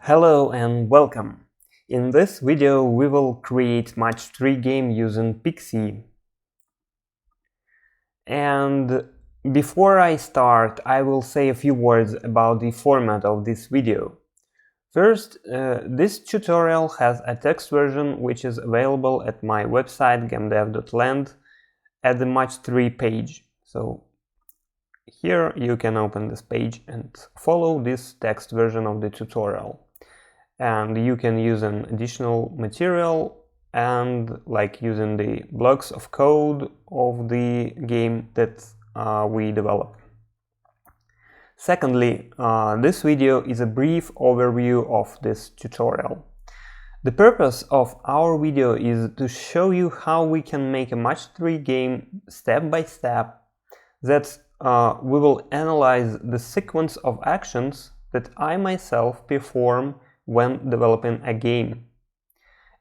Hello and welcome! In this video we will create match3 game using Pixie. And before I start, I will say a few words about the format of this video. First, this tutorial has a text version which is available at my website gamedev.land at the match3 page. So here you can open this page and follow this text version of the tutorial. And you can use an additional material and like using the blocks of code of the game that we develop. Secondly, this video is a brief overview of this tutorial. The purpose of our video is to show you how we can make a match3 game step by step, that we will analyze the sequence of actions that I myself perform when developing a game.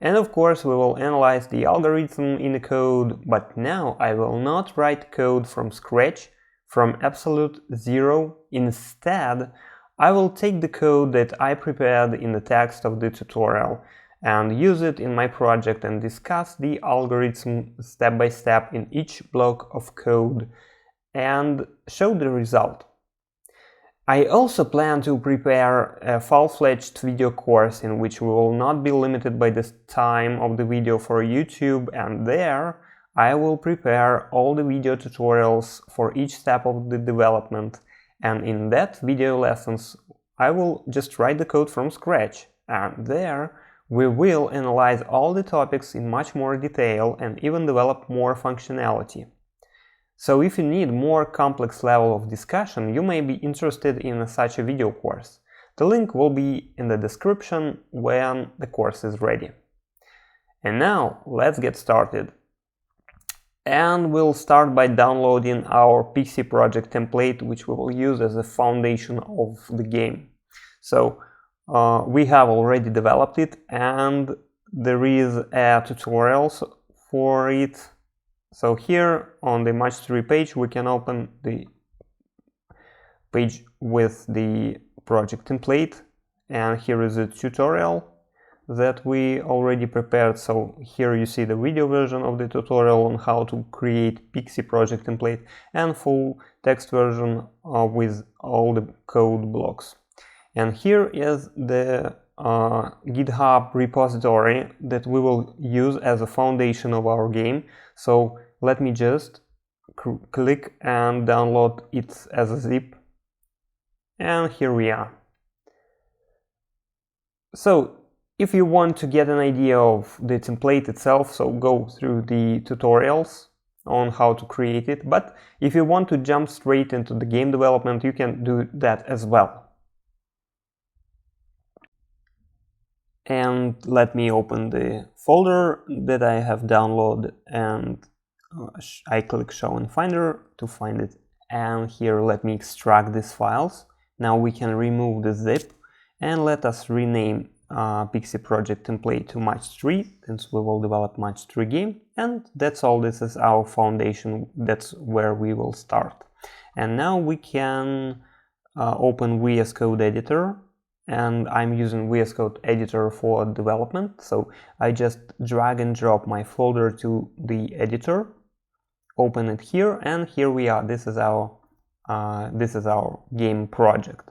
And of course we will analyze the algorithm in the code, but now I will not write code from scratch, from absolute zero. Instead, I will take the code that I prepared in the text of the tutorial and use it in my project and discuss the algorithm step by step in each block of code and show the result. I also plan to prepare a full-fledged video course in which we will not be limited by the time of the video for YouTube, and there I will prepare all the video tutorials for each step of the development, and in that video lessons I will just write the code from scratch, and there we will analyze all the topics in much more detail and even develop more functionality. So if you need more complex level of discussion, you may be interested in such a video course. The link will be in the description when the course is ready. And now let's get started. And we'll start by downloading our Pixie project template, which we will use as a foundation of the game. So we have already developed it, and there is a tutorial for it. So here on the match3 page we can open the page with the project template, and here is a tutorial that we already prepared. So here you see the video version of the tutorial on how to create Pixie project template and full text version with all the code blocks. And here is the GitHub repository that we will use as a foundation of our game. So let me just click and download it as a zip, and here we are. So if you want to get an idea of the template itself, so go through the tutorials on how to create it, but if you want to jump straight into the game development, you can do that as well. And let me open the folder that I have downloaded, and I click Show in Finder to find it. And here let me extract these files. Now we can remove the zip, and let us rename Pixie project template to match3, since we will develop match3 game. And that's all. This is our foundation. That's where we will start. And now we can open VS Code editor. And I'm using VS Code editor for development, so I just drag and drop my folder to the editor, open it here, and here we are. This is our game project.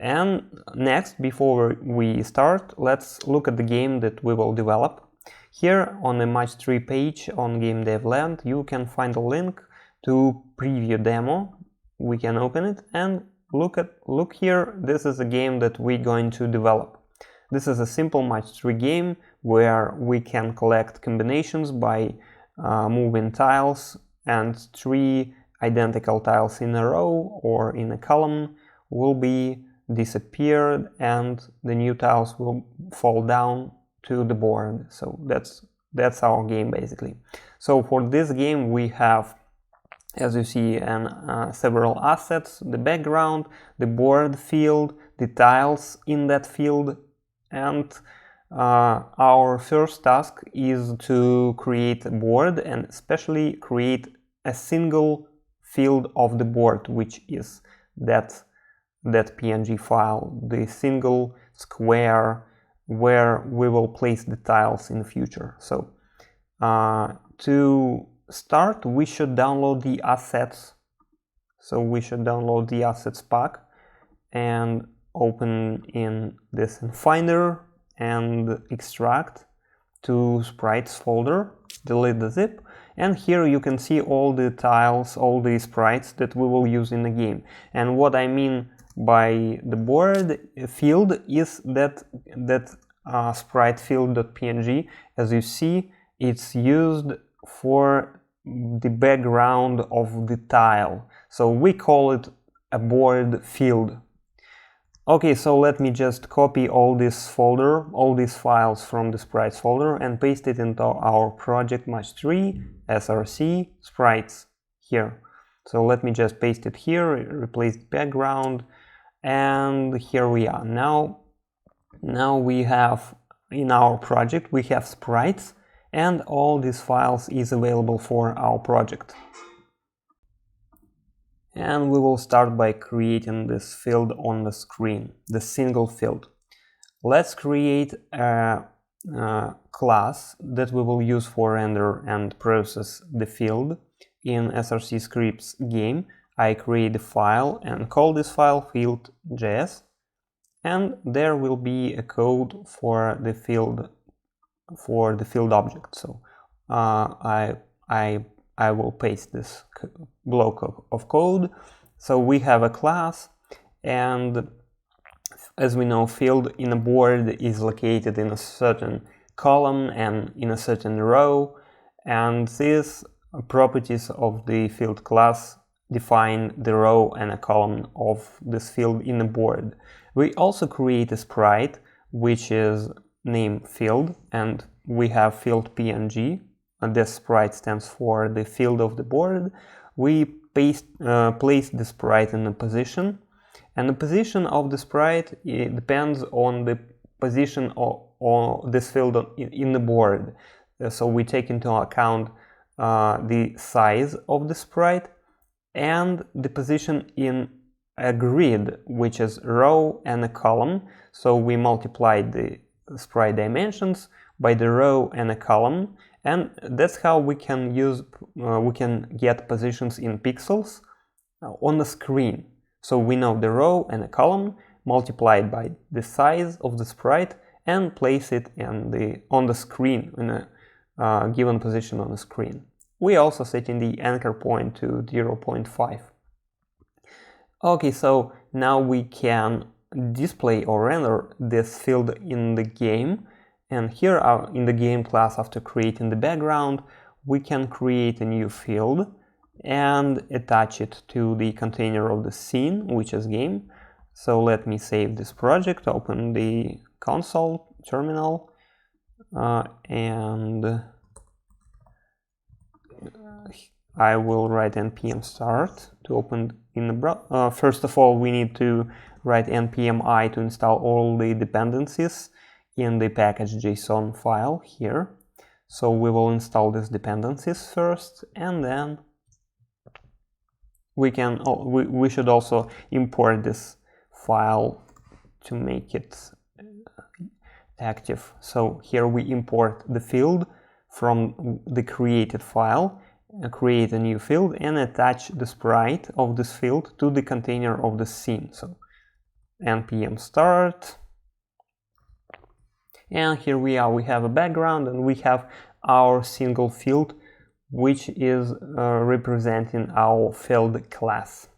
And next, before we start, let's look at the game that we will develop. Here on the match3 page on GameDevLand, you can find a link to preview demo. We can open it and look here. This is a game that we're going to develop. This is a simple match3 game where we can collect combinations by moving tiles, and 3 identical tiles in a row or in a column will be disappeared, and the new tiles will fall down to the board. So that's our game basically. So for this game we have, as you see, several assets: the background, the board field, the tiles in that field, and our first task is to create a board, and especially create a single field of the board, which is that PNG file, the single square, where we will place the tiles in the future. So to start, we should download the assets. So we should download the assets pack and open in this in Finder and extract to sprites folder, delete the zip, and here you can see all the tiles, all the sprites that we will use in the game. And what I mean by the board field is that sprite field.png, as you see, it's used for the background of the tile. So we call it a board field. Okay, so let me just copy all this folder, all these files from the sprites folder and paste it into our project match3 src sprites here. So let me just paste it here, replace the background, and here we are. Now we have in our project we have sprites, and all these files is available for our project. And we will start by creating this field on the screen, the single field. Let's create a class that we will use for render and process the field. In src scripts game, I create a file and call this file field.js, and there will be a code for the field object. So I will paste this block of code. So we have a class, and as we know, field in a board is located in a certain column and in a certain row, and these properties of the field class define the row and a column of this field in a board. We also create a sprite which is named field, and we have field PNG. And this sprite stands for the field of the board. We place the sprite in a position, and the position of the sprite depends on the position of this field in the board. So we take into account the size of the sprite and the position in a grid, which is row and a column. So we multiply the sprite dimensions by the row and a column, and that's how we can get positions in pixels on the screen. So we know the row and a column multiplied by the size of the sprite and place it on the screen in a given position on the screen. We also set in the anchor point to 0.5. Okay, so now we can display or render this field in the game. And here in the game class, after creating the background, we can create a new field and attach it to the container of the scene, which is game. So let me save this project, open the console terminal, and I will write npm start to open in the browser. First of all, we need to write npm I to install all the dependencies in the package.json file here. So we will install these dependencies first, and then we should also import this file to make it active. So here we import the field from the created file, create a new field, and attach the sprite of this field to the container of the scene. So npm start. And here we are, we have a background and we have our single field, which is representing our field class.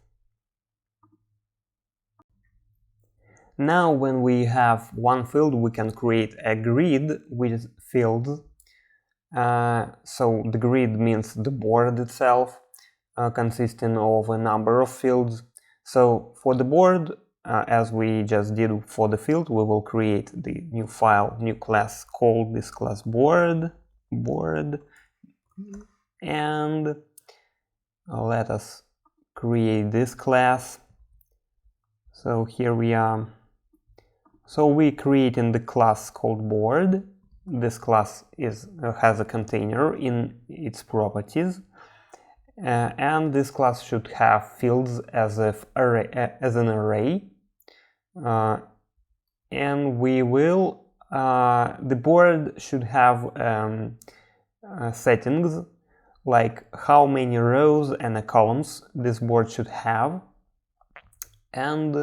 Now when we have one field, we can create a grid with fields. So the grid means the board itself, consisting of a number of fields. So for the board, as we just did for the field, we will create the new file, new class, called this class board, and let us create this class. So here we are. So we create in the class called board. This class has a container in its properties. And this class should have fields as an array. and we will the board should have settings like how many rows and columns this board should have, and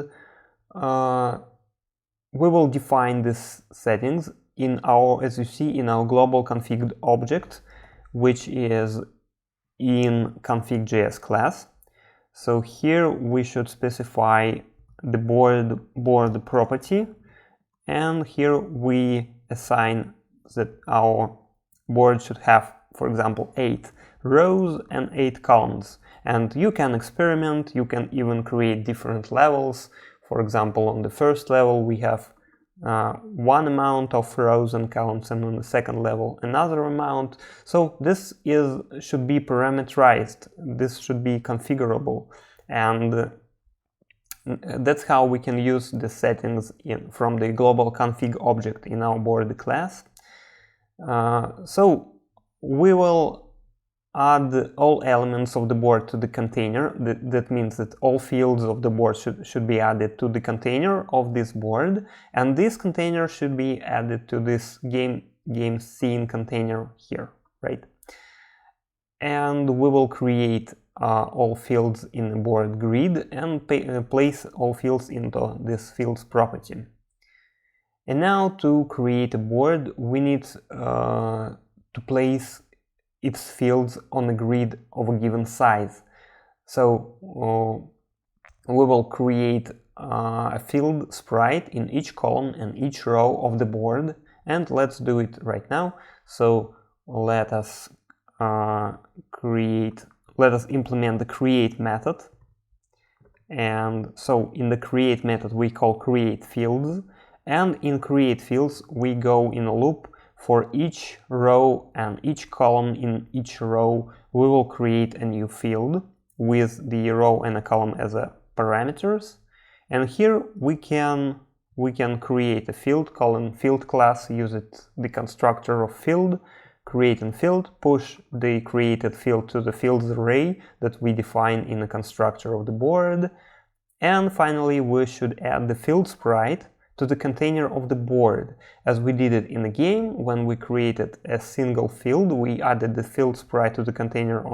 we will define these settings in our, as you see, in our global config object, which is in PixiJS class. So here we should specify the board property, and here we assign that our board should have, for example, 8 rows and 8 columns. And you can experiment, you can even create different levels. For example, on the first level we have one amount of rows and columns, and on the second level another amount. So this should be parameterized, this should be configurable, and that's how we can use the settings from the global config object in our board class. So we will add all elements of the board to the container. That means that all fields of the board should be added to the container of this board, and this container should be added to this game scene container here, right? And we will create all fields in the board grid and place all fields into this fields property. And now to create a board, we need to place its fields on a grid of a given size. So we will create a field sprite in each column and each row of the board, and let's do it right now. So let us implement the create method. And so in the create method we call create fields, and in create fields we go in a loop. For each row and each column in each row, we will create a new field with the row and a column as parameters. And here we can create a field, call field class, use the constructor of field, create a field, push the created field to the fields array that we define in the constructor of the board. And finally, we should add the field sprite to the container of the board, as we did it in the game. When we created a single field, we added the field sprite to the container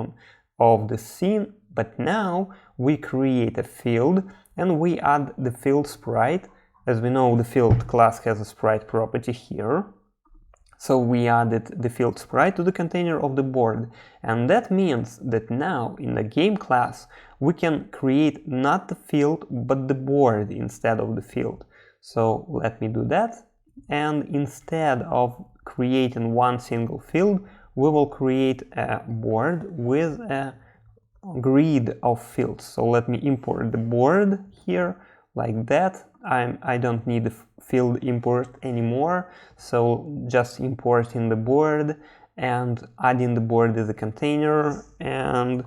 of the scene, but now we create a field and we add the field sprite. As we know, the field class has a sprite property here, so we added the field sprite to the container of the board, and that means that now in the game class we can create not the field but the board instead of the field. So let me do that, and instead of creating one single field, we will create a board with a grid of fields. So let me import the board here like that. I don't need the field import anymore, so just importing the board and adding the board as a container. And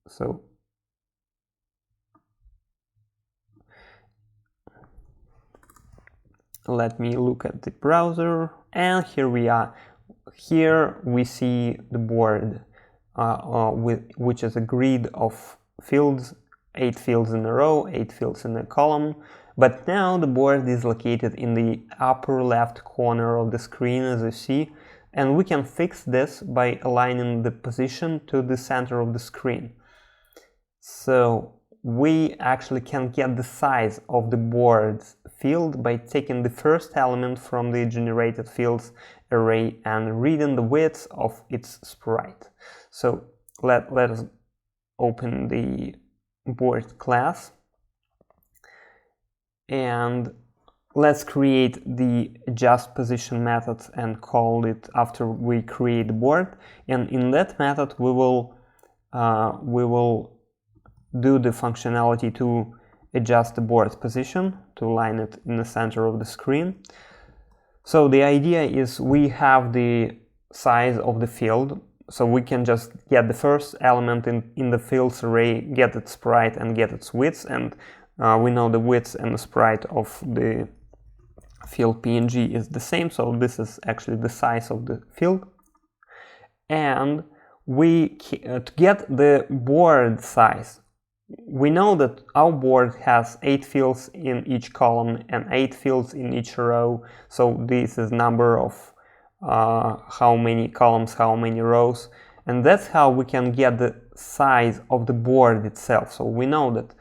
so let me look at the browser, and here we are. Here we see the board which is a grid of fields, 8 fields in a row, 8 fields in a column. But now the board is located in the upper left corner of the screen, as you see, and we can fix this by aligning the position to the center of the screen. So we actually can get the size of the board's field by taking the first element from the generated fields array and reading the width of its sprite. So let us open the board class, and let's create the adjust position method and call it after we create the board. And in that method we will do the functionality to adjust the board position to align it in the center of the screen. So the idea is we have the size of the field, so we can just get the first element in the fields array, get its sprite and get its width, and we know the width and the sprite of the field PNG is the same, so this is actually the size of the field. And to get the board size, we know that our board has 8 fields in each column and 8 fields in each row. So this is number of how many columns, how many rows, and that's how we can get the size of the board itself. So we know that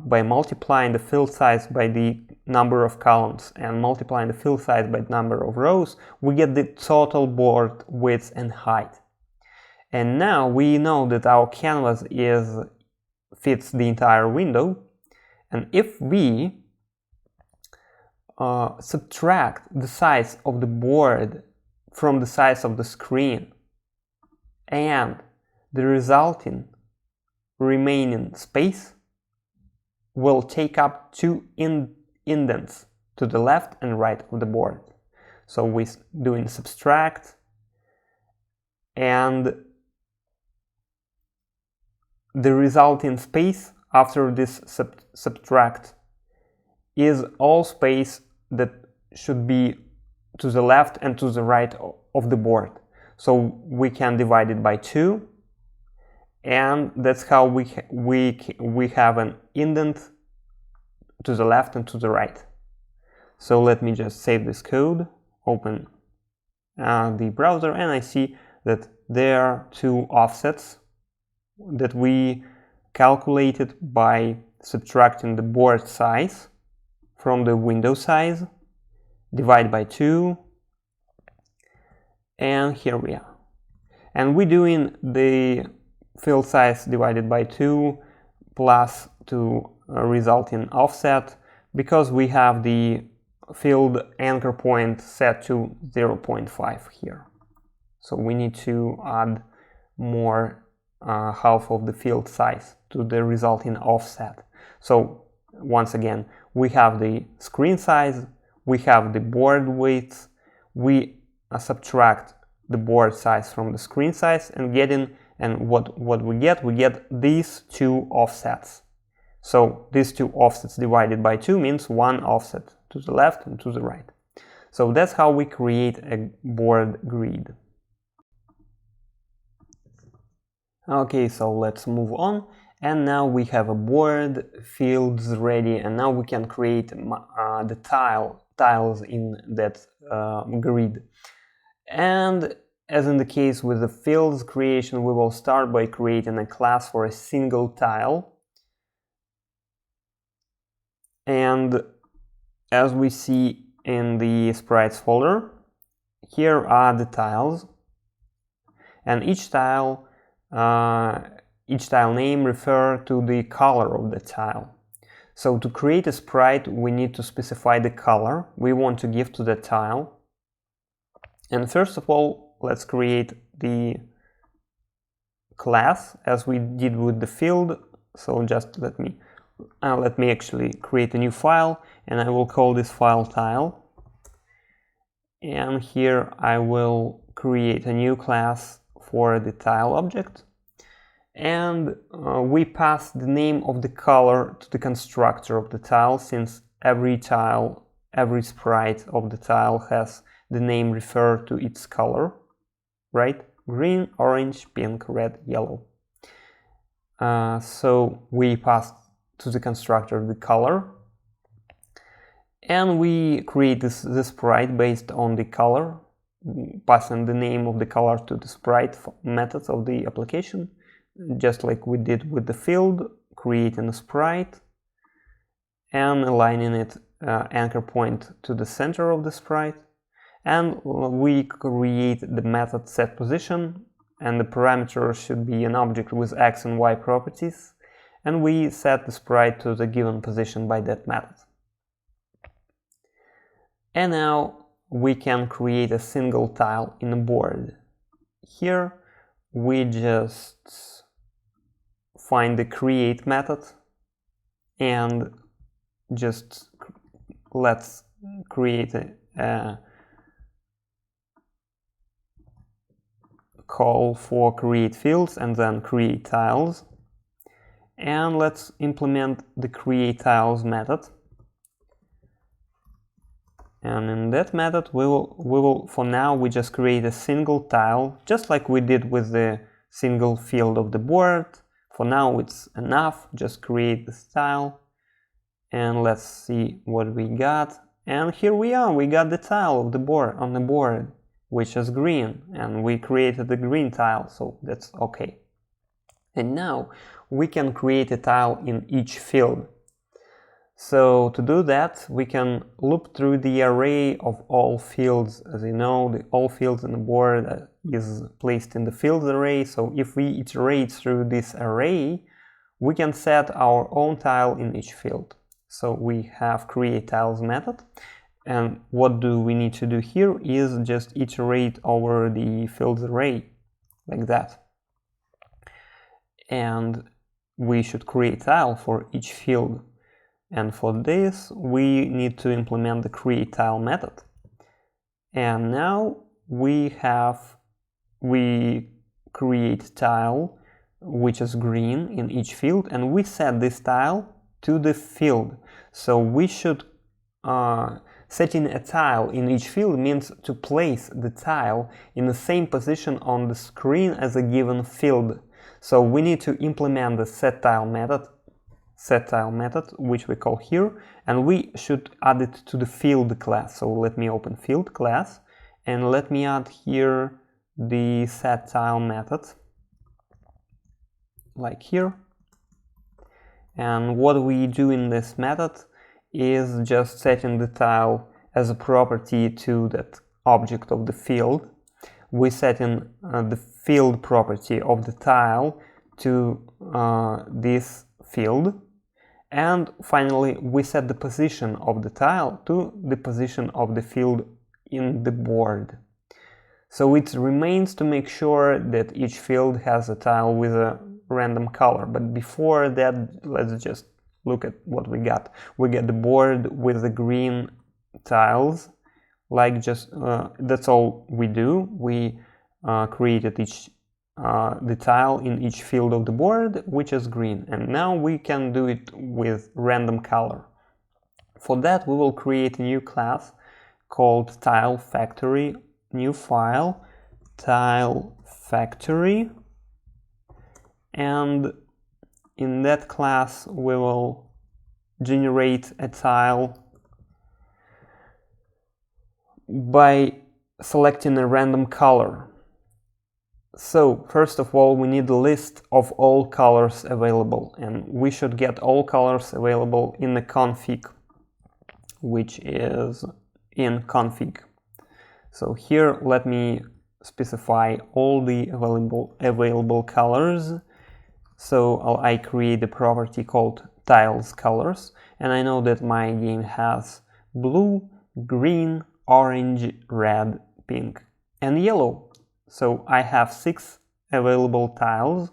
by multiplying the field size by the number of columns and multiplying the field size by the number of rows, we get the total board width and height. And now we know that our canvas fits the entire window, and if we subtract the size of the board from the size of the screen, and the resulting remaining space will take up 2 indents to the left and right of the board. So we're doing subtract, and the resulting space after this subtract is all space that should be to the left and to the right of the board. So we can divide it by 2, and that's how we have an indent to the left and to the right. So let me just save this code, open the browser, and I see that there are 2 offsets that we calculated by subtracting the board size from the window size, divide by 2, and here we are. And we're doing the field size divided by 2 plus to result in offset because we have the field anchor point set to 0.5 here. So we need to add more half of the field size to the resulting offset. So once again, we have the screen size, we have the board width, we subtract the board size from the screen size, and what we get these 2 offsets. So these 2 offsets divided by 2 means 1 offset to the left and to the right. So that's how we create a board grid. Okay, so let's move on, and now we have a board, fields ready, and now we can create the tiles in that grid. And as in the case with the fields creation, we will start by creating a class for a single tile. And as we see in the sprites folder, here are the tiles, and each tile name refers to the color of the tile. So to create a sprite, we need to specify the color we want to give to the tile. And first of all, let's create the class as we did with the field. So just let me actually create a new file, and I will call this file tile. And here I will create a new class for the tile object, and we pass the name of the color to the constructor of the tile, since every sprite of the tile has the name referred to its color, right? Green, orange, pink, red, yellow. So we pass to the constructor the color, and we create this sprite based on the color, passing the name of the color to the sprite methods of the application, just like we did with the field, creating a sprite and aligning it anchor point to the center of the sprite. And we create the method setPosition, and the parameter should be an object with x and y properties, and we set the sprite to the given position by that method. And now we can create a single tile in a board. Here we just find the create method and just let's create a call for create fields and then create tiles, and let's implement the create tiles method. And in that method we will for now we just create a single tile, just like we did with the single field of the board. For now it's enough, just create the style, and let's see what we got. And here we are, we got the tile of the board on the board, which is green, and we created the green tile, so that's okay. And now we can create a tile in each field. So to do that, we can loop through the array of all fields. As you know, the all fields in the board is placed in the fields array. So if we iterate through this array, we can set our own tile in each field. So we have create tiles method. And what do we need to do here is just iterate over the fields array like that. And we should create tile for each field. And for this, we need to implement the create tile method. And now we create tile, which is green in each field, and we set this tile to the field. So we should setting a tile in each field means to place the tile in the same position on the screen as a given field. So we need to implement the set tile method, which we call here, and we should add it to the field class. So let me open field class and let me add here the set tile method, like here. And what we do in this method is just setting the tile as a property to that object of the field. We set in the field property of the tile to this field. And finally, we set the position of the tile to the position of the field in the board. So it remains to make sure that each field has a tile with a random color. But before that, let's just look at what we got. We get the board with the green tiles, like just that's all we do. We created the tile in each field of the board, which is green, and now we can do it with random color. For that, we will create a new class called tile factory, new file, tile factory, and in that class we will generate a tile by selecting a random color. So first of all, we need a list of all colors available, and we should get all colors available in the config, which is in config. So here let me specify all the available colors. So I create a property called tiles colors, and I know that my game has blue, green, orange, red, pink, and yellow. So I have 6 available tiles,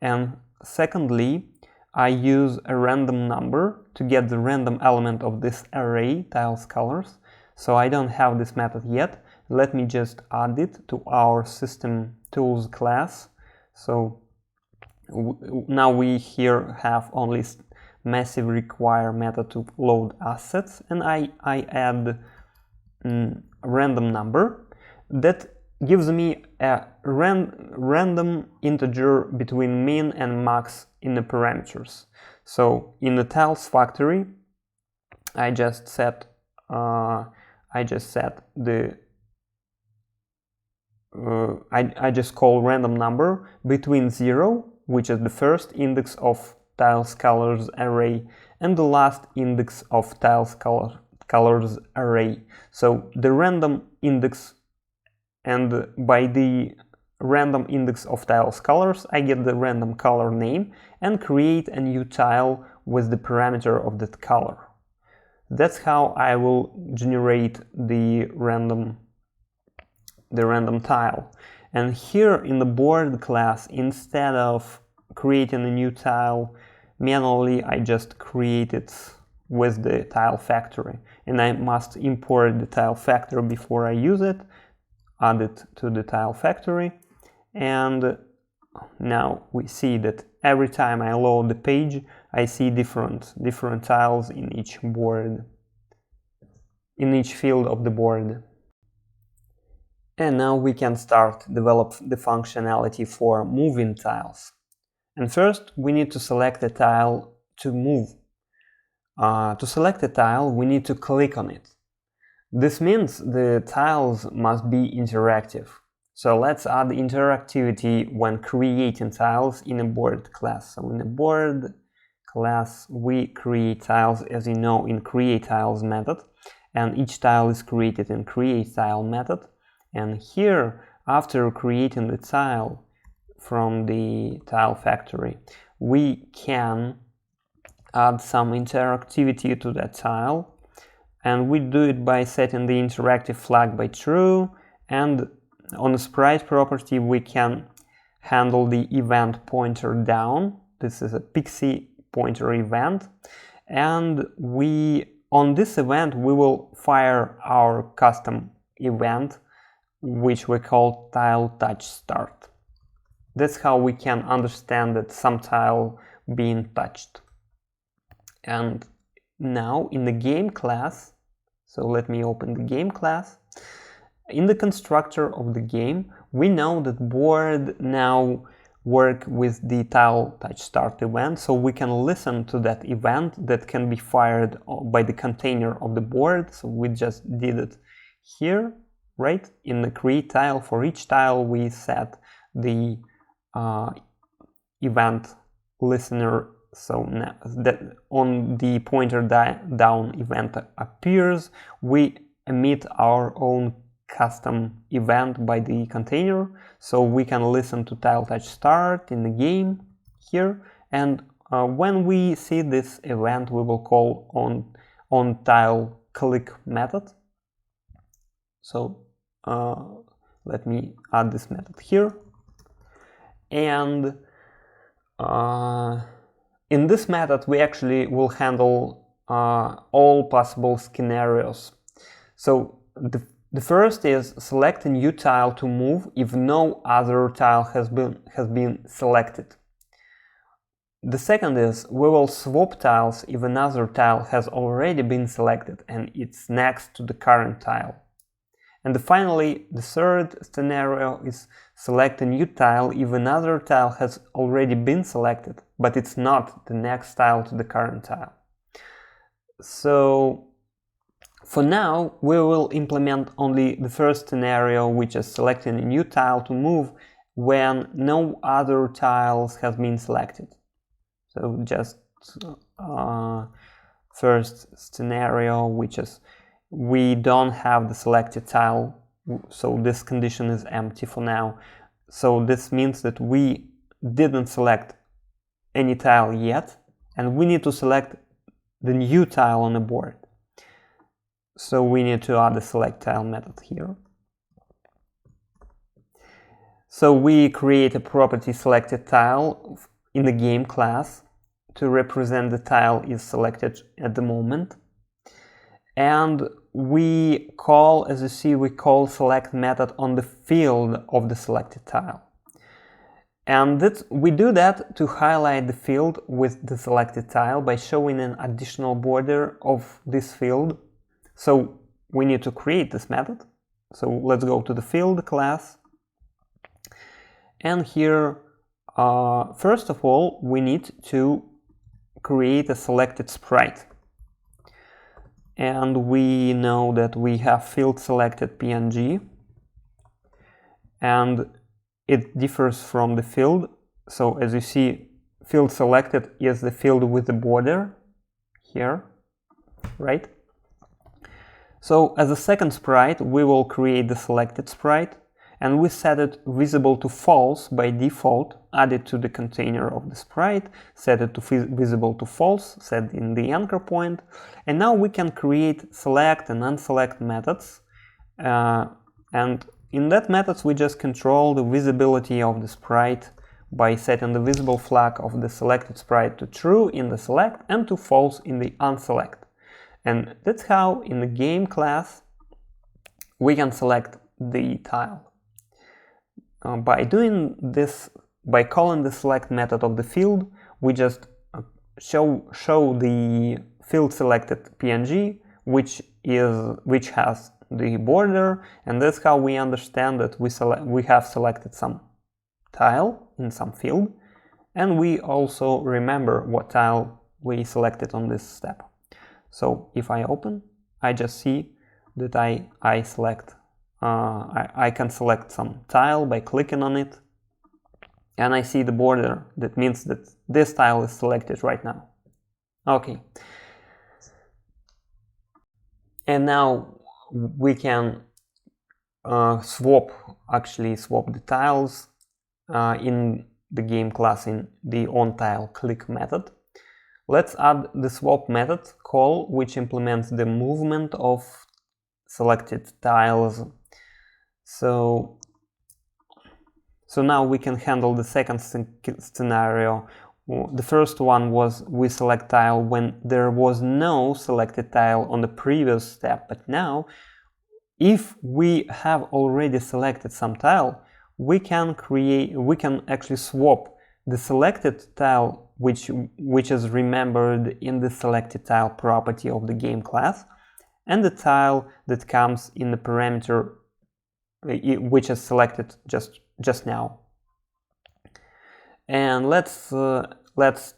and secondly, I use a random number to get the random element of this array, tiles colors. So I don't have this method yet. Let me just add it to our system tools class. So now we here have only massive require method to load assets, and I add random number that gives me a random integer between min and max in the parameters. So in the tiles factory, I just set the I just call random number between 0, which is the first index of tiles colors array, and the last index of tiles colors array. So the random index, and by the random index of tiles colors, I get the random color name and create a new tile with the parameter of that color. That's how I will generate the random tile. And here in the board class, instead of creating a new tile manually, I just create it with the tile factory, and I must import the tile factory before I use it, add it to the tile factory, and now we see that every time I load the page, I see different tiles in each board, in each field of the board. And now we can start develop the functionality for moving tiles. And first, we need to select a tile to move. To select a tile, we need to click on it. This means the tiles must be interactive. So let's add interactivity when creating tiles in a board class. So in a board class, we create tiles, as you know, in createTiles method, and each tile is created in createTile method. And here, after creating the tile from the tile factory, we can add some interactivity to that tile, and we do it by setting the interactive flag by true, and on the sprite property we can handle the event pointer down. This is a pixie pointer event, and on this event we will fire our custom event, which we call tile touch start. That's how we can understand that some tile being touched. And now in the game class, so let me open the game class. In the constructor of the game, we know that board now work with the tile touch start event, so we can listen to that event that can be fired by the container of the board. So we just did it here, right? In the create tile, for each tile we set the event listener. So now that on the pointer down event appears, we emit our own custom event by the container, so we can listen to tile touch start in the game here, and when we see this event we will call on tile click method. So let me add this method here, and in this method we actually will handle all possible scenarios. So the first is select a new tile to move if no other tile has been selected. The second is we will swap tiles if another tile has already been selected and it's next to the current tile. And finally, the third scenario is select a new tile if another tile has already been selected, but it's not the next tile to the current tile. So for now, we will implement only the first scenario, which is selecting a new tile to move when no other tiles have been selected. So just first scenario, which is we don't have the selected tile, so this condition is empty for now. So this means that we didn't select any tile yet, and we need to select the new tile on the board. So we need to add the select tile method here. So we create a property selected tile in the game class to represent the tile is selected at the moment. And we call, as you see, we call select method on the field of the selected tile. And we do that to highlight the field with the selected tile by showing an additional border of this field. So we need to create this method. So let's go to the field class. And here, first of all, we need to create a selected sprite. And we know that we have field selected PNG, and it differs from the field. So as you see, field selected is the field with the border here, right? So as a second sprite, we will create the selected sprite, and we set it visible to false by default, add it to the container of the sprite, set it to visible to false, set in the anchor point, and now we can create select and unselect methods, and in that methods we just control the visibility of the sprite by setting the visible flag of the selected sprite to true in the select and to false in the unselect. And that's how in the game class we can select the tile. By doing this, by calling the select method of the field, we just show the field selected PNG, which has the border, and that's how we understand that we have selected some tile in some field, and we also remember what tile we selected on this step. So if I open, I just see that I can select some tile by clicking on it, and I see the border. That means that this tile is selected right now. Okay. And now we can swap the tiles in the game class in the onTileClick method. Let's add the swap method call, which implements the movement of selected tiles. So now we can handle the second scenario. The first one was we select tile when there was no selected tile on the previous step, but now if we have already selected some tile, we can actually swap the selected tile which is remembered in the selected tile property of the game class, and the tile that comes in the parameter which is selected just now. And let's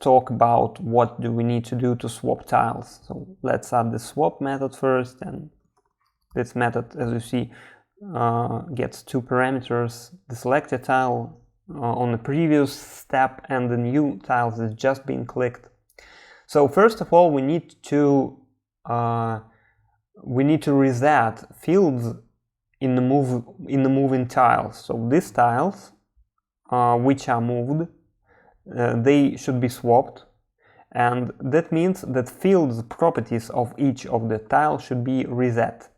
talk about what do we need to do to swap tiles. So let's add the swap method first, and this method, as you see, gets two parameters: the selected tile on the previous step and the new tiles that's just been clicked. So first of all, we need to reset fields in the moving tiles. So these tiles which are moved, they should be swapped, and that means that fields properties of each of the tiles should be reset.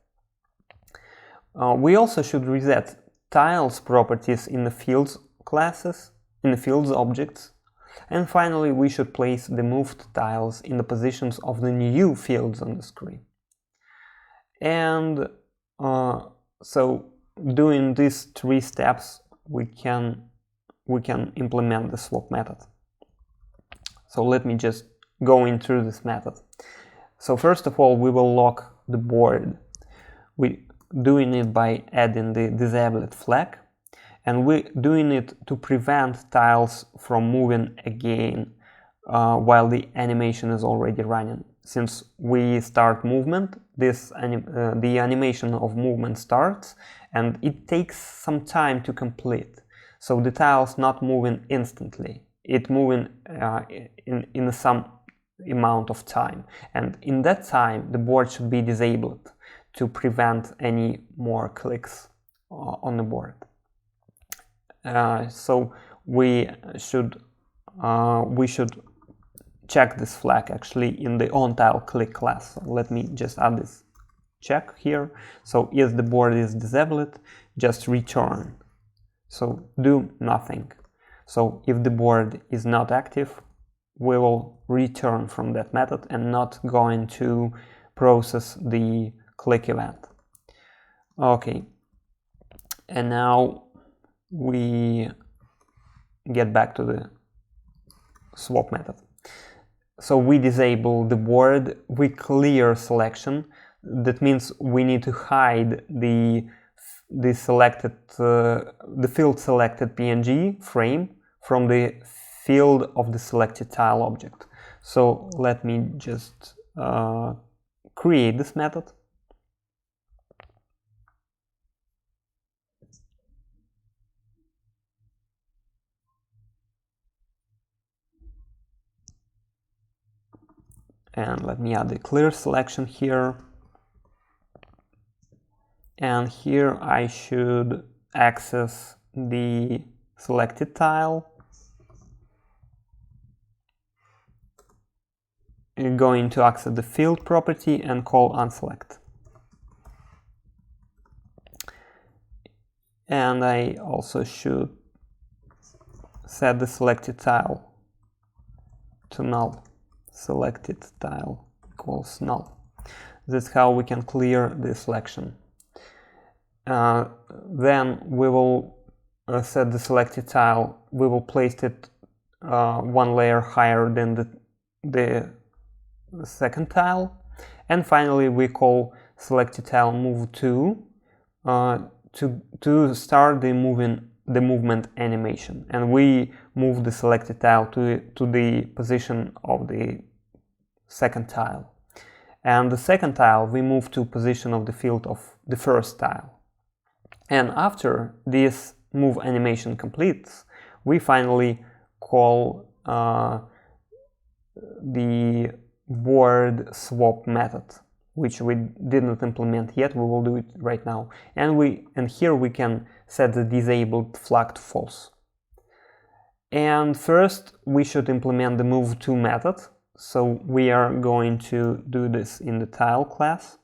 We also should reset tiles properties in the fields classes, in the fields objects, and finally we should place the moved tiles in the positions of the new fields on the screen. And so doing these three steps, we can implement the swap method. So let me just go through this method. So first of all, we will lock the board. We're doing it by adding the disabled flag, and we're doing it to prevent tiles from moving again while the animation is already running. Since we start movement, the animation of movement starts, and it takes some time to complete. So the tile's not moving instantly, it's moving in some amount of time. And in that time, the board should be disabled to prevent any more clicks on the board. So we should check this flag actually in the onTileClick class. So let me just add this check here. So if the board is disabled, just return. So do nothing. So if the board is not active, we will return from that method and not going to process the click event. Okay, and now we get back to the swap method. So we disable the board, we clear selection. That means we need to hide the field selected PNG frame from the field of the selected tile object. So let me just create this method. And let me add the clear selection here. And here I should access the selected tile. I'm going to access the field property and call onSelect. And I also should set the selected tile to null. Selected tile equals null. That's how we can clear the selection. Then we will set the selected tile, we will place it one layer higher than the second tile, and finally we call selected tile move to start the moving the movement animation, and we move the selected tile to the position of the second tile. And the second tile we move to position of the field of the first tile. And after this move animation completes, we finally call the board swap method, which we didn't implement yet. We will do it right now. And here we can set the disabled flag to false. And first we should implement the move2 method. So we are going to do this in the tile class.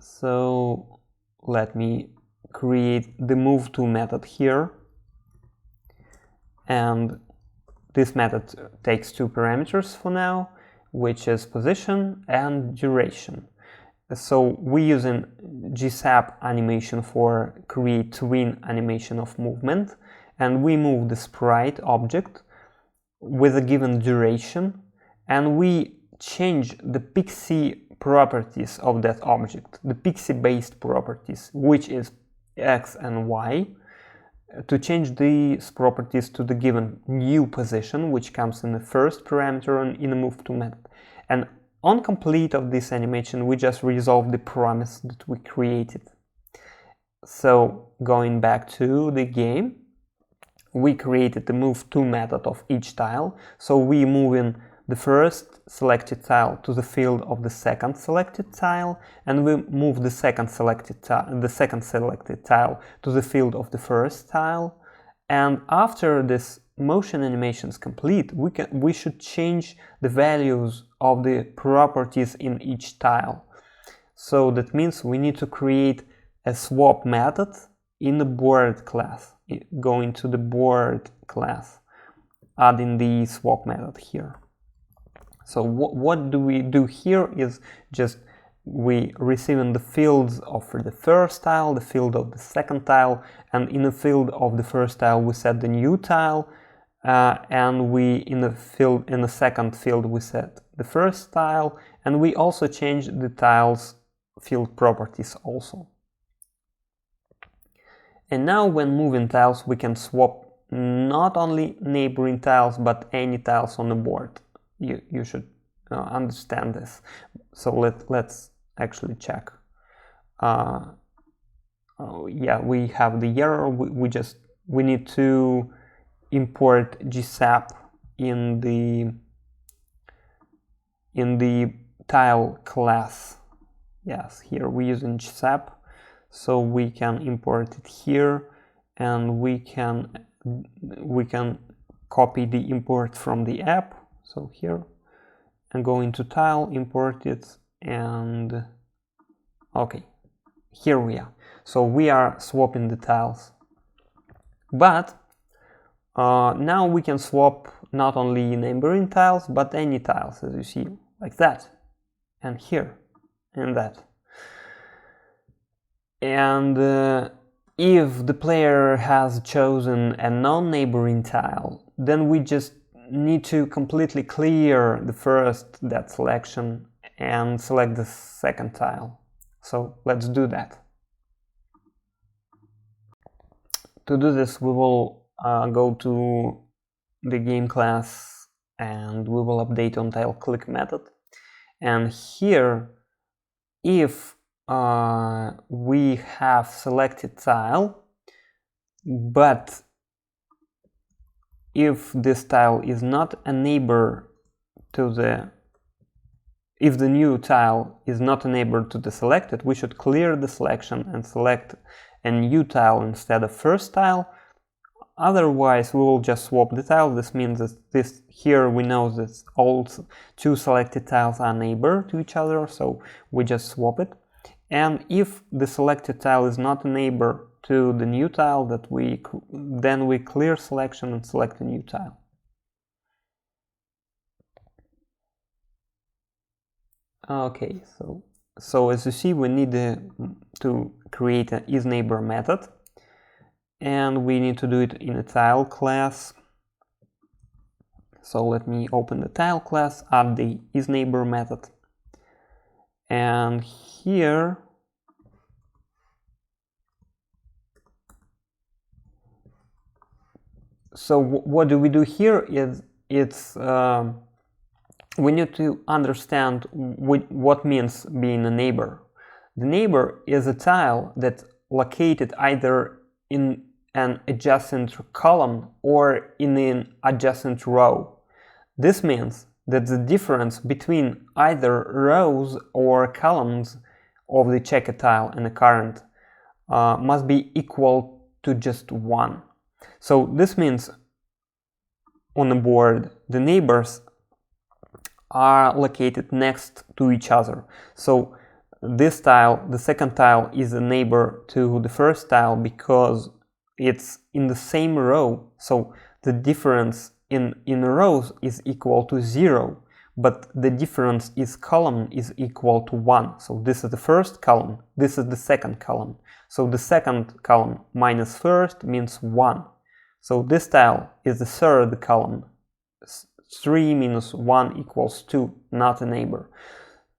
So let me create the move2 method here. And this method takes two parameters for now, which is position and duration. So we're using GSAP animation for create twin animation of movement, and we move the sprite object with a given duration, and we change the pixie properties of that object, the pixie based properties, which is x and y, to change these properties to the given new position, which comes in the first parameter in the move2 method. And on complete of this animation, we just resolve the promise that we created. So going back to the game, we created the move2 method of each tile. So we move in the first selected tile to the field of the second selected tile, and we move the second selected tile to the field of the first tile. And after this motion animation is complete, we should change the values of the properties in each tile. So that means we need to create a swap method in the board class, going to the board class, adding the swap method here. So what do we do here is just we receive in the fields of the first tile, the field of the second tile, and in the field of the first tile we set the new tile, and we in the second field we set the first tile, and we also change the tiles field properties also. And now when moving tiles we can swap not only neighboring tiles but any tiles on the board. You should understand this. So let's actually check. Oh, yeah, we have the error. We need to import GSAP in the tile class. Yes, here we're using GSAP, so we can import it here, and we can copy the import from the app. So here, and go into tile, import it, and okay, here we are. So we are swapping the tiles, but now we can swap not only neighboring tiles but any tiles, as you see, like that, and here, and that. And if the player has chosen a non-neighboring tile, then we just need to completely clear the first that selection and select the second tile. So let's do that. To do this, we will go to the game class and we will update on tile click method. And here, if we have selected tile, but if this tile is not a neighbor to if the new tile is not a neighbor to the selected, we should clear the selection and select a new tile instead of first tile. Otherwise, we will just swap the tile. This means that here we know that all two selected tiles are neighbor to each other, so we just swap it. And if the selected tile is not a neighbor to the new tile, then we clear selection and select a new tile. Okay, so as you see, we need to create an isNeighbor method, and we need to do it in a tile class. So let me open the tile class, add the isNeighbor method, and here So what do we do here is we need to understand what means being a neighbor. The neighbor is a tile that's located either in an adjacent column or in an adjacent row. This means that the difference between either rows or columns of the checked tile and the current must be equal to just 1. So this means on the board the neighbors are located next to each other. So this tile, the second tile, is a neighbor to the first tile because it's in the same row. So the difference in rows is equal to 0, but the difference in column is equal to 1. So this is the first column, this is the second column. So the second column minus first means 1. So this tile is the third column. 3 minus 1 equals 2, not a neighbor.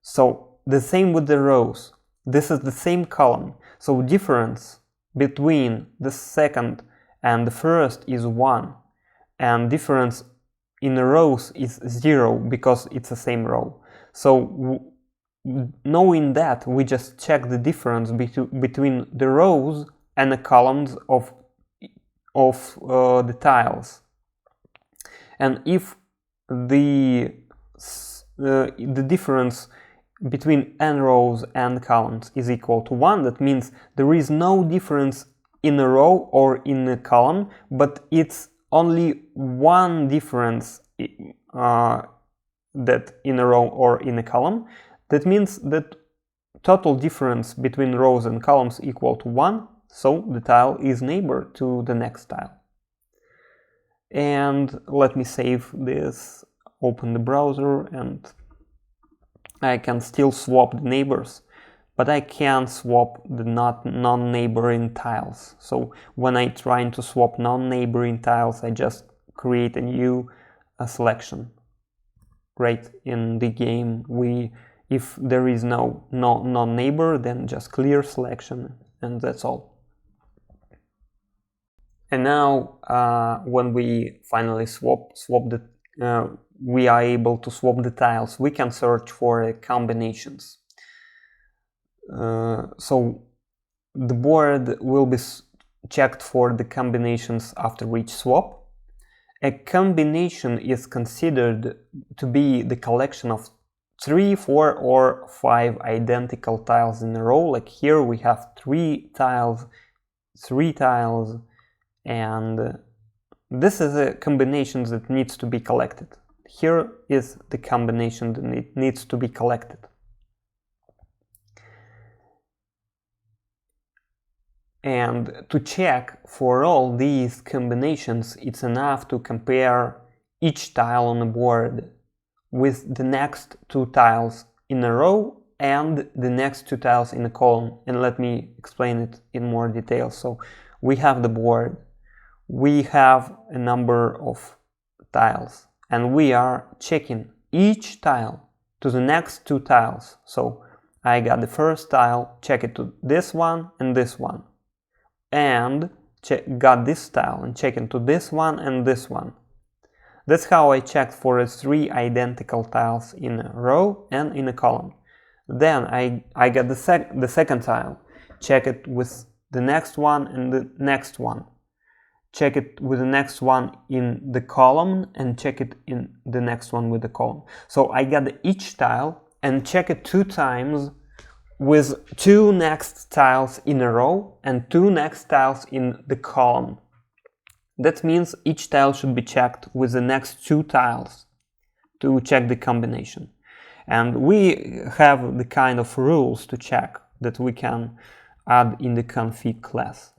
So the same with the rows. This is the same column. So difference between the second and the first is 1. And difference in the rows is 0 because it's the same row. So knowing that, we just check the difference between the rows and the columns of the tiles. And if the difference between n rows and columns is equal to 1, that means there is no difference in a row or in a column, but it's only one difference that in a row or in a column. That means that total difference between rows and columns equal to 1, so the tile is neighbor to the next tile. And let me save this, open the browser, and I can still swap the neighbors, but I can't swap the non-neighboring tiles. So when I try to swap non-neighboring tiles, I just create a new selection. Right, in the game, if there is no non-neighbor, then just clear selection, and that's all. And now, when we finally we are able to swap the tiles, we can search for combinations. So the board will be checked for the combinations after each swap. A combination is considered to be the collection of 3, 4, or 5 identical tiles in a row. Like here we have 3 tiles, and this is a combination that needs to be collected. Here is the combination that needs to be collected. And to check for all these combinations, it's enough to compare each tile on the board with the next 2 tiles in a row and the next 2 tiles in a column. And let me explain it in more detail. So we have the board, we have a number of tiles, and we are checking each tile to the next 2 tiles. So I got the first tile, check it to this one and this one. And got this tile and check into this one and this one. That's how I checked for 3 identical tiles in a row and in a column. Then I got the second tile, check it with the next one and the next one. Check it with the next one in the column and check it in the next one with the column. So I got each tile and check it 2 times with 2 next tiles in a row and 2 next tiles in the column. That means each tile should be checked with the next 2 tiles to check the combination. And we have the kind of rules to check that we can add in the config class.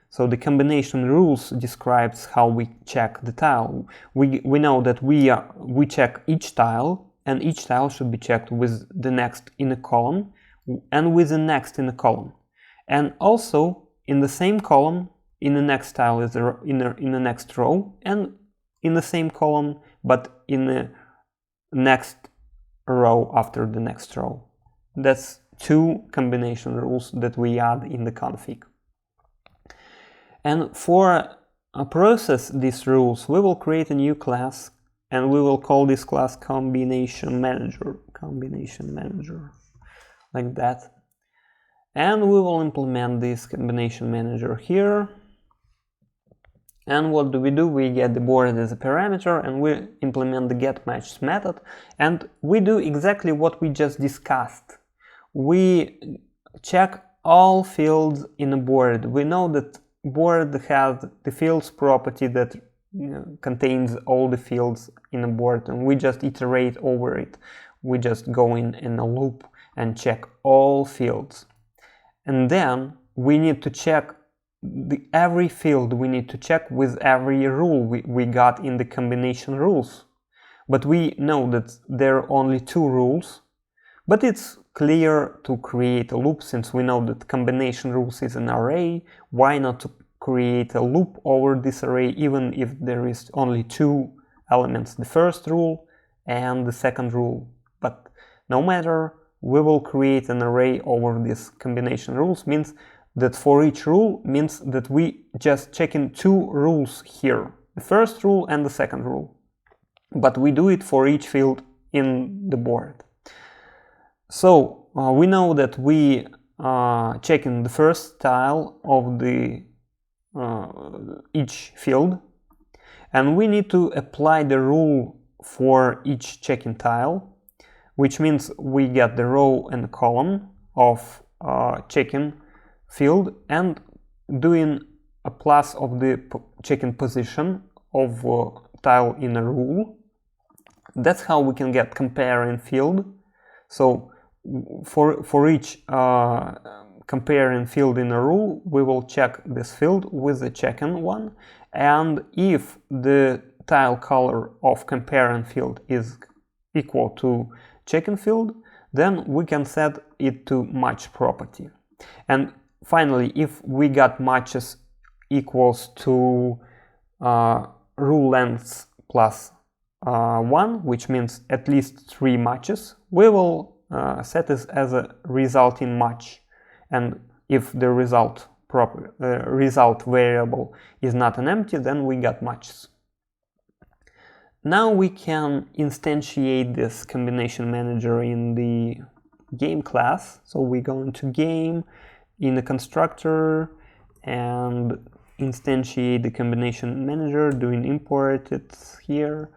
So the combination rules describes how we check the tile. We know that we check each tile, and each tile should be checked with the next in a column and with the next in a column, and also in the same column in the next tile is in the next row, and in the same column but in the next row after the next row. That's 2 combination rules that we add in the config. And for process these rules, we will create a new class and we will call this class combination manager, like that. And we will implement this combination manager here. And what do? We get the board as a parameter and we implement the getMatch method, and we do exactly what we just discussed. We check all fields in a board. We know that board has the fields property that contains all the fields in a board, and we just iterate over it. We just go in a loop and check all fields. And then we need to check every field we need to check with every rule we got in the combination rules. But we know that there are only 2 rules, but it's clear to create a loop since we know that combination rules is an array. Why not to create a loop over this array even if there is only 2 elements, the first rule and the second rule. But no matter, we will create an array over this combination rules, means that for each rule means that we just check in 2 rules here, the first rule and the second rule. But we do it for each field in the board. So we know that we check in the first tile of the each field, and we need to apply the rule for each check-in tile, which means we get the row and column of check-in field and doing a plus of the check-in position of tile in a rule. That's how we can get comparing field. So for each comparing field in a rule, we will check this field with the check-in one, and if the tile color of comparing field is equal to check-in field, then we can set it to match property. And finally, if we got matches equals to rule lengths plus 1, which means at least 3 matches, we will set this as a resulting match. And if the result variable is not an empty, then we got matches. Now we can instantiate this combination manager in the game class. So we go into game, in the constructor, and instantiate the combination manager, doing import, it's here.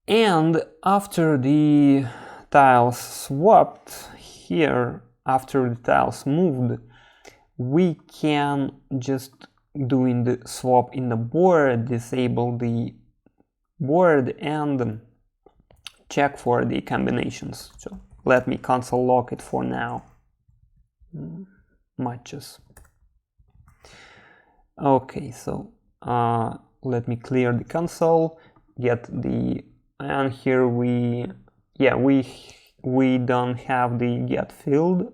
And after the tiles swapped here, after the tiles moved, we can just doing the swap in the board, disable the board and check for the combinations. So let me console log it for now. Matches. Okay, so let me clear the console, get the, and here we don't have the get field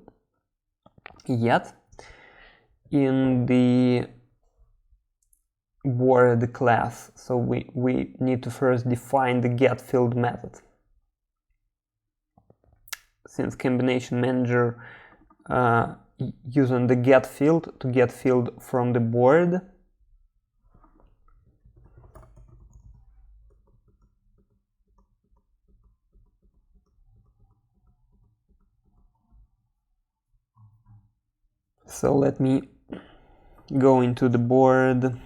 yet in the board class, so we need to first define the get field method. Since combination manager using the get field to get field from the board, so let me go into the board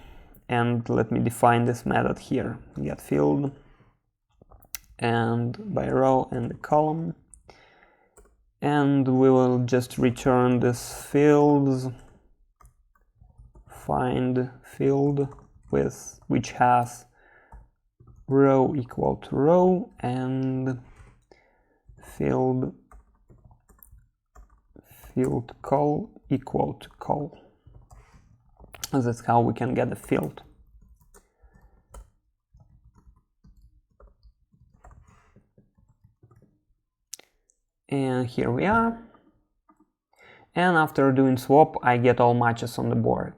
and let me define this method here, get field, and by row and the column, and we will just return this fields, find field with which has row equal to row and field call equal to call. And that's how we can get the field. And here we are. And after doing swap, I get all matches on the board.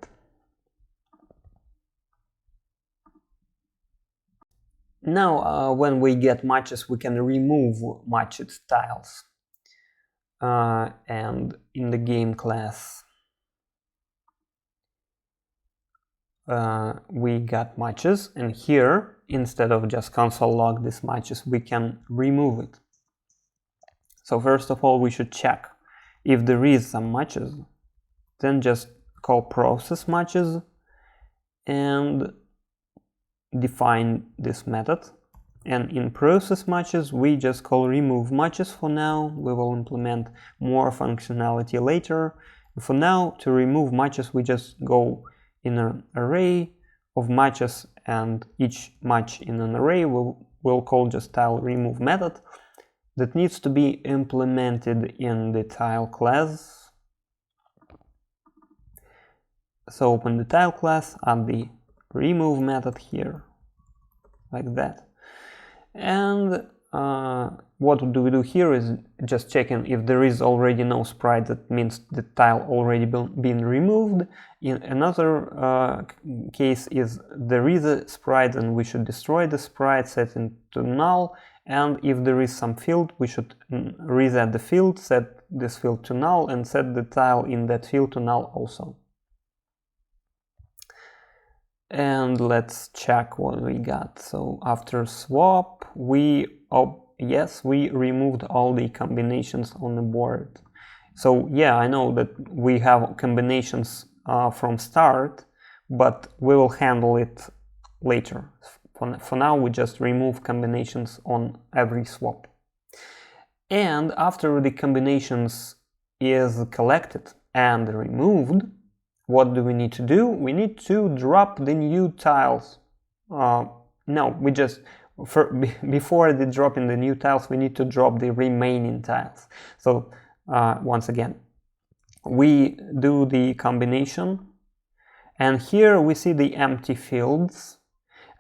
Now, when we get matches, we can remove matched tiles. And in the game class, we got matches, and here, instead of just console log these matches, we can remove it. So first of all, we should check if there is some matches, then just call process matches and define this method. And in process matches, we just call remove matches for now. We will implement more functionality later. For now, to remove matches, we just go in an array of matches, and each match in an array we'll call just tile remove method that needs to be implemented in the tile class. So open the tile class, add the remove method here, like that. And what do we do here is just checking if there is already no sprite. That means the tile already been removed. In another case is there is a sprite and we should destroy the sprite, set it to null. And if there is some field, we should reset the field, set this field to null, and set the tile in that field to null also. And let's check what we got. So after swap, yes, we removed all the combinations on the board. So yeah, I know that we have combinations from start, but we will handle it later. For now, we just remove combinations on every swap. And after the combinations is collected and removed, what do we need to do? We need to drop the new tiles. No, we just, before the dropping the new tiles, we need to drop the remaining tiles. So once again, we do the combination, and here we see the empty fields,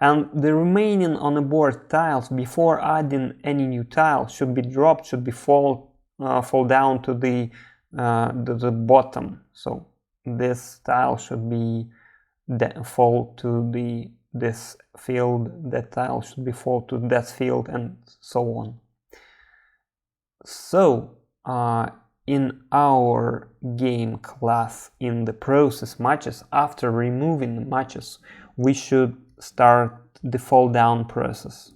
and the remaining on the board tiles before adding any new tile should be dropped, should be fall down to the bottom. So this tile should be fall to this field, that tile should be fall to that field, and so on. So in our game class, in the process matches, after removing the matches, we should start the fall down process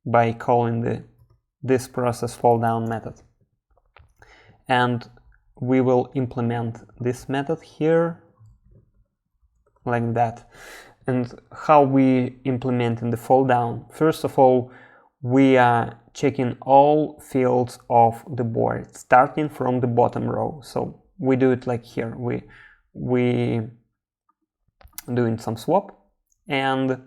by calling this process fall down method. And we will implement this method here, like that. And how we implement in the fall down? First of all, we are checking all fields of the board, starting from the bottom row. So we do it like here. We doing some swap and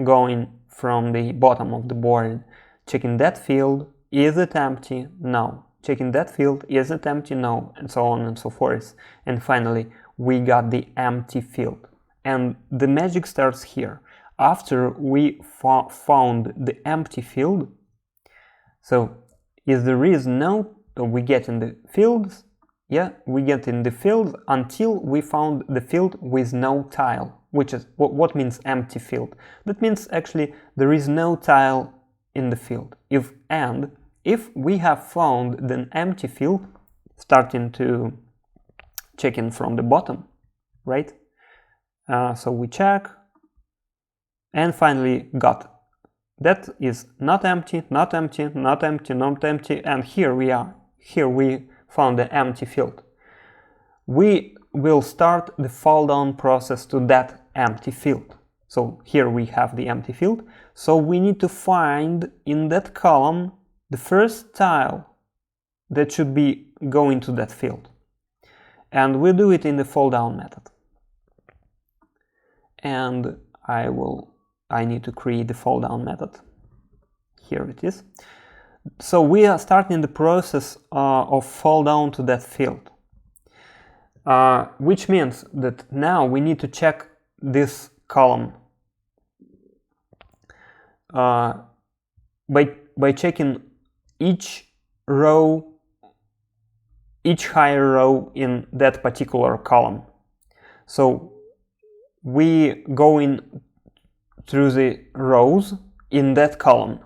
going from the bottom of the board, checking that field, is it empty? No. Checking that field, is it empty? No, and so on and so forth. And finally, we got the empty field. And the magic starts here. After we found the empty field, so if there is no, we get in the fields, yeah, we get in the field until we found the field with no tile, which is what means empty field. That means actually there is no tile in the field. If we have found an empty field, starting to check in from the bottom, right? So we check, and finally got. That is not empty, not empty, not empty, not empty, and here we are. Here we found the empty field. We will start the fall down process to that empty field. So here we have the empty field. So we need to find in that column the first tile that should be going to that field. And we do it in the fall down method. And I need to create the fall down method. Here it is. So we are starting the process of fall down to that field, which means that now we need to check this column by checking each row, each higher row in that particular column. So we go in through the rows in that column.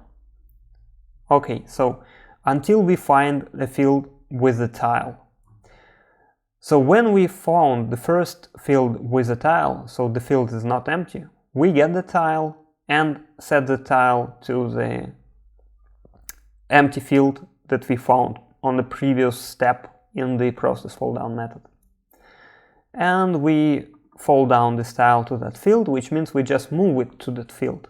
Okay, so until we find a field with the tile. So when we found the first field with a tile, so the field is not empty, we get the tile and set the tile to the empty field that we found on the previous step in the process fold down method. And we fold down this tile to that field, which means we just move it to that field.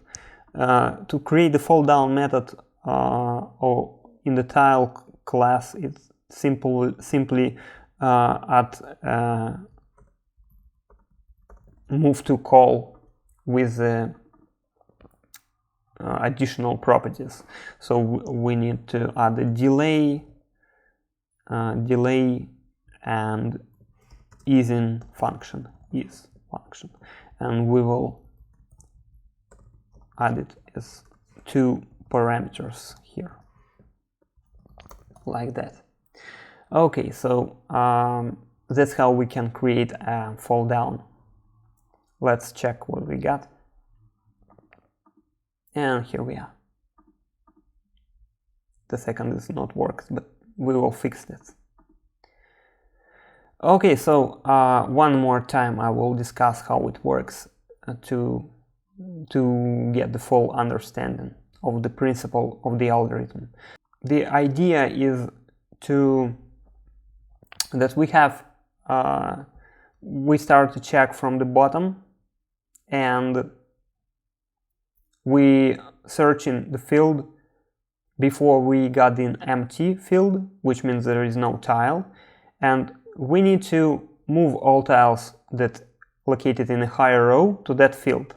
To create the fold down method or in the tile class, it's simply add move to call with additional properties. So we need to add a delay and isIn function, and we will add it as 2 parameters here, like that. Okay, so that's how we can create a fold down. Let's check what we got. And here we are. The second is not works, but we will fix that. Okay, so one more time I will discuss how it works to get the full understanding of the principle of the algorithm. The idea is that we have we start to check from the bottom, and we search in the field before we got an empty field, which means there is no tile, and we need to move all tiles that located in a higher row to that field,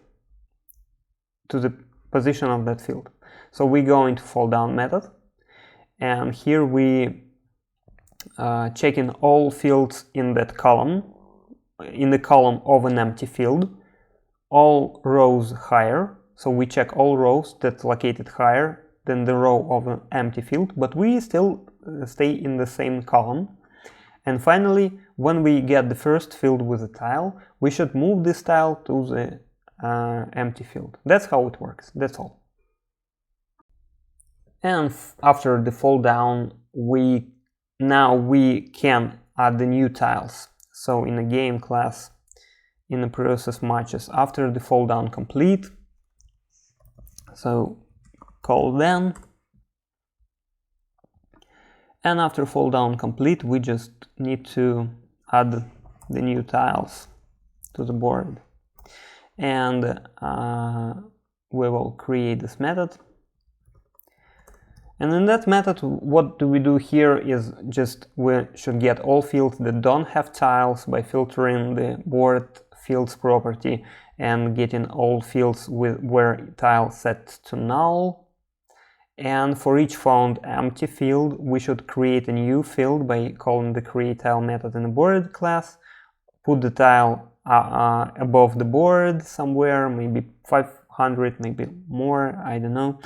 to the position of that field. So we go into fold down method, and here we check in all fields in that column, in the column of an empty field, all rows higher. So we check all rows that located higher than the row of an empty field, but we still stay in the same column. And finally, when we get the first field with a tile, we should move this tile to the empty field. That's how it works, that's all. And after the fold down, now we can add the new tiles. So in the game class, in the process matches, after the fold down complete, so call then, and after fold down complete, we just need to add the new tiles to the board, and we will create this method. And in that method, what do we do here is just we should get all fields that don't have tiles by filtering the board fields property and getting all fields where tile set to null. And for each found empty field, we should create a new field by calling the createTile method in the board class, put the tile above the board somewhere, maybe 500, maybe more, I don't know,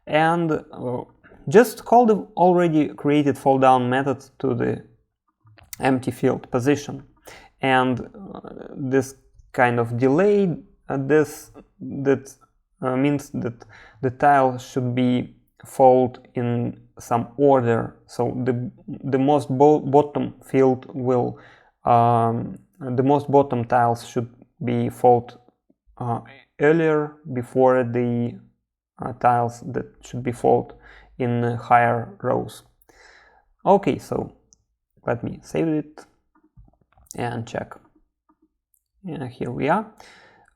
and just call the already created fold down method to the empty field position. And this kind of delay, means that the tile should be fold in some order. So the most bottom field will the most bottom tiles should be fold earlier before the tiles that should be fold in higher rows. Okay, so let me save it and check. Yeah, here we are,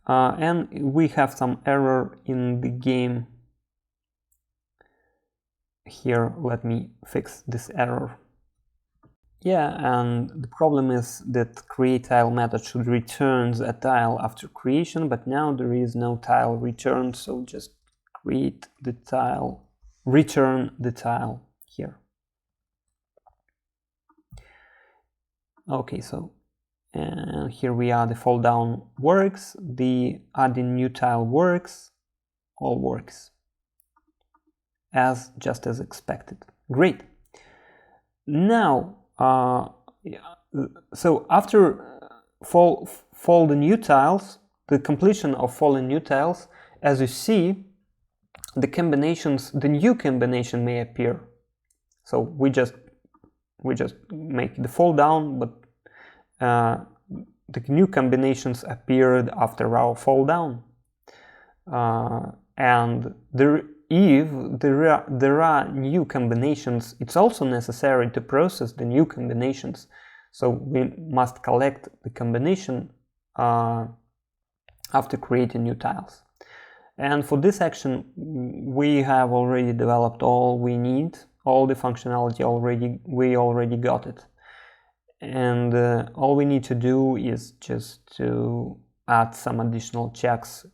and we have some error in the game. Here, let me fix this error. Yeah, and the problem is that createTile method should return a tile after creation, but now there is no tile returned, so just create the tile, return the tile here. Okay, so and here we are, the fold down works, the adding new tile works, all works just as expected. Great. Now so after fold the new tiles, the completion of folding new tiles, as you see, the new combination may appear. So we just make the fold down, but the new combinations appeared after our fall down. And if there are new combinations, it's also necessary to process the new combinations. So we must collect the combination after creating new tiles. And for this action, we have already developed all we need, all the functionality we already got it. And all we need to do is just to add some additional checks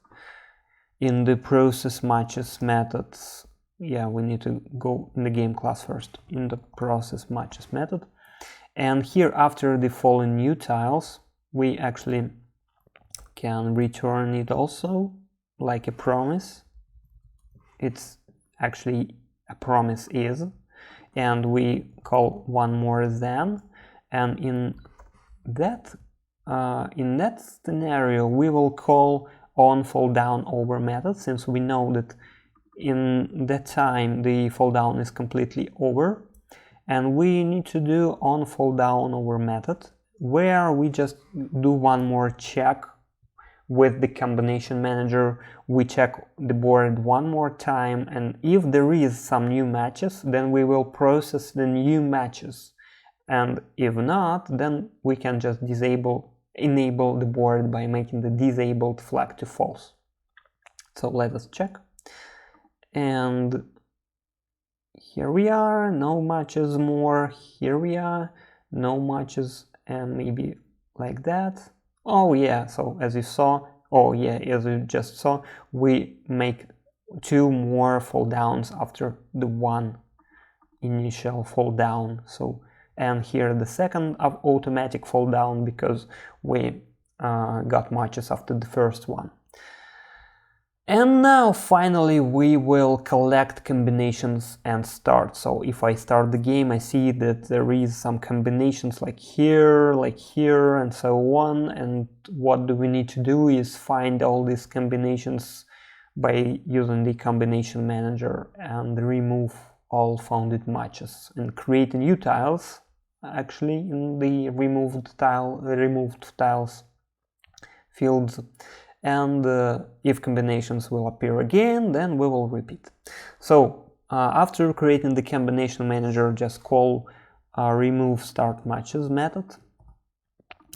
in the process matches methods. Yeah, we need to go in the game class first, in the process matches method. And here, after the fallen new tiles, we actually can return it also like a promise. It's actually a promise is, and we call one more than, and in that scenario we will call on fall down over method, since we know that in that time the fall down is completely over, and we need to do on fall down over method, where we just do one more check with the combination manager. We check the board one more time, and if there is some new matches, then we will process the new matches, and if not, then we can just enable the board by making the disabled flag to false. So let us check, and here we are, no matches more, here we are, no matches, and maybe like that. Oh yeah, so as you saw, as you just saw, we make 2 more fall downs after the one initial fall down. So, and here the second automatic fall down, because we got matches after the first one. And now finally we will collect combinations and start. So if I start the game, I see that there is some combinations like here, and so on. And what do we need to do is find all these combinations by using the combination manager and remove all founded matches and create new tiles, actually in the removed tiles fields. And if combinations will appear again, then we will repeat. So after creating the combination manager, just call remove start matches method,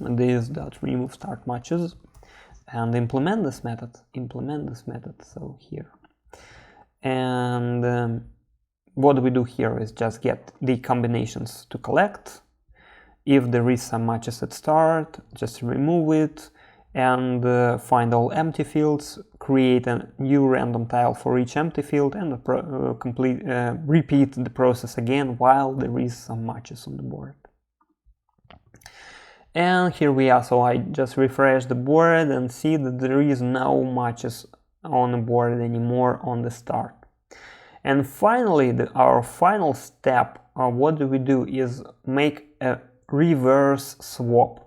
this.remove start matches, and implement this method. So here, and what we do here is just get the combinations to collect. If there is some matches at start, just remove it, and find all empty fields, create a new random tile for each empty field, and repeat the process again while there is some matches on the board. And here we are, so I just refresh the board and see that there is no matches on the board anymore on the start. And finally, our final step, what do we do is make a reverse swap.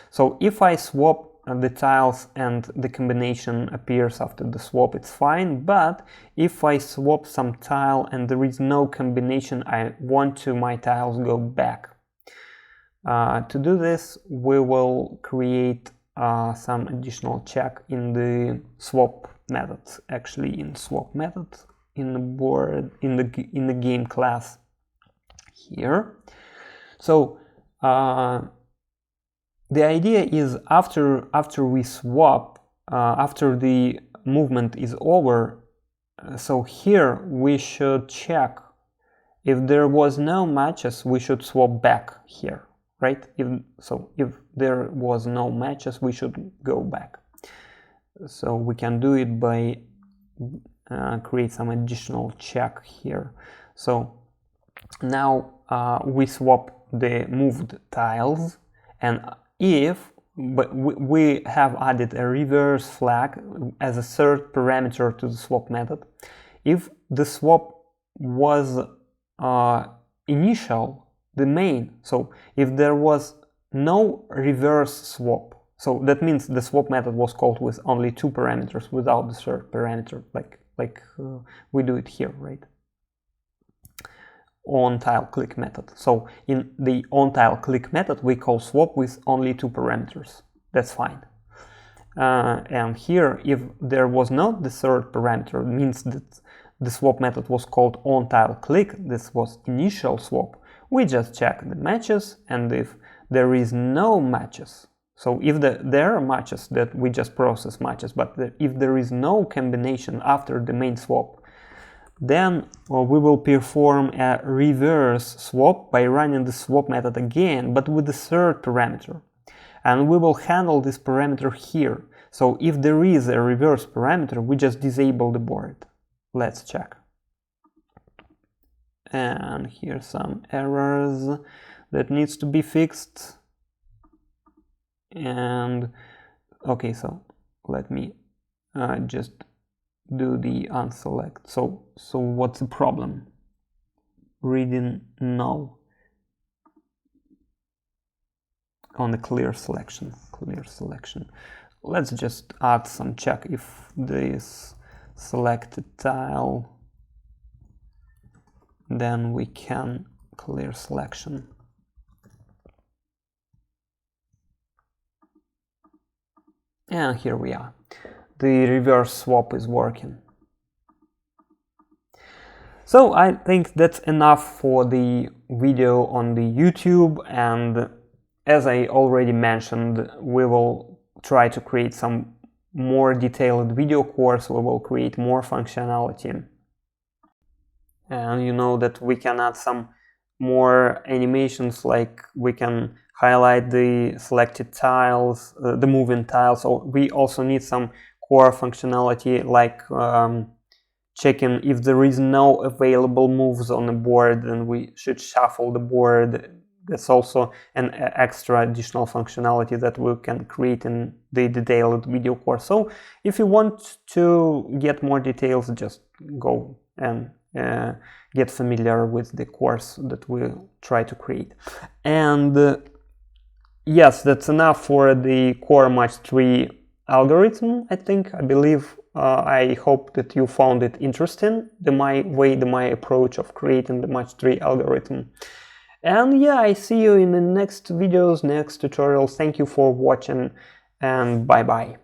So if I swap the tiles and the combination appears after the swap, it's fine, but if I swap some tile and there is no combination, I want my tiles go back. To do this, we will create some additional check in the swap method, actually in swap method in the board, in the game class here. So the idea is after we swap, after the movement is over, so here we should check if there was no matches, we should swap back here, right? If there was no matches, we should go back. So we can do it by create some additional check here. So now we swap the moved tiles, and but we have added a reverse flag as a third parameter to the swap method. If the swap was initial, the main, so if there was no reverse swap, so that means the swap method was called with only 2 parameters without the third parameter, like we do it here, right? onTileClick method. So in the onTileClick method, we call swap with only 2 parameters. That's fine. And here, if there was not the third parameter, it means that the swap method was called onTileClick. This was initial swap. We just check the matches, and if there is no matches, so if there are matches, that we just process matches, but if there is no combination after the main swap, then we will perform a reverse swap by running the swap method again, but with the third parameter. And we will handle this parameter here. So if there is a reverse parameter, we just disable the board. Let's check. And here's some errors that needs to be fixed. And okay, so let me just do the unselect. So what's the problem? Reading null on the clear selection. Let's just add some check if this selected tile, then we can clear selection. And here we are. The reverse swap is working. So I think that's enough for the video on the YouTube, and as I already mentioned, we will try to create some more detailed video course. We will create more functionality. And you know that we can add some more animations, like we can highlight the selected tiles, the moving tiles. So we also need some core functionality, like checking if there is no available moves on the board, then we should shuffle the board. That's also an extra additional functionality that we can create in the detailed video course. So if you want to get more details, just go and get familiar with the course that we'll try to create. And yes, that's enough for the core match3 algorithm, I think. I believe, I hope that you found it interesting, my approach of creating the match3 algorithm. And yeah, I see you in the next videos, next tutorials. Thank you for watching, and bye bye.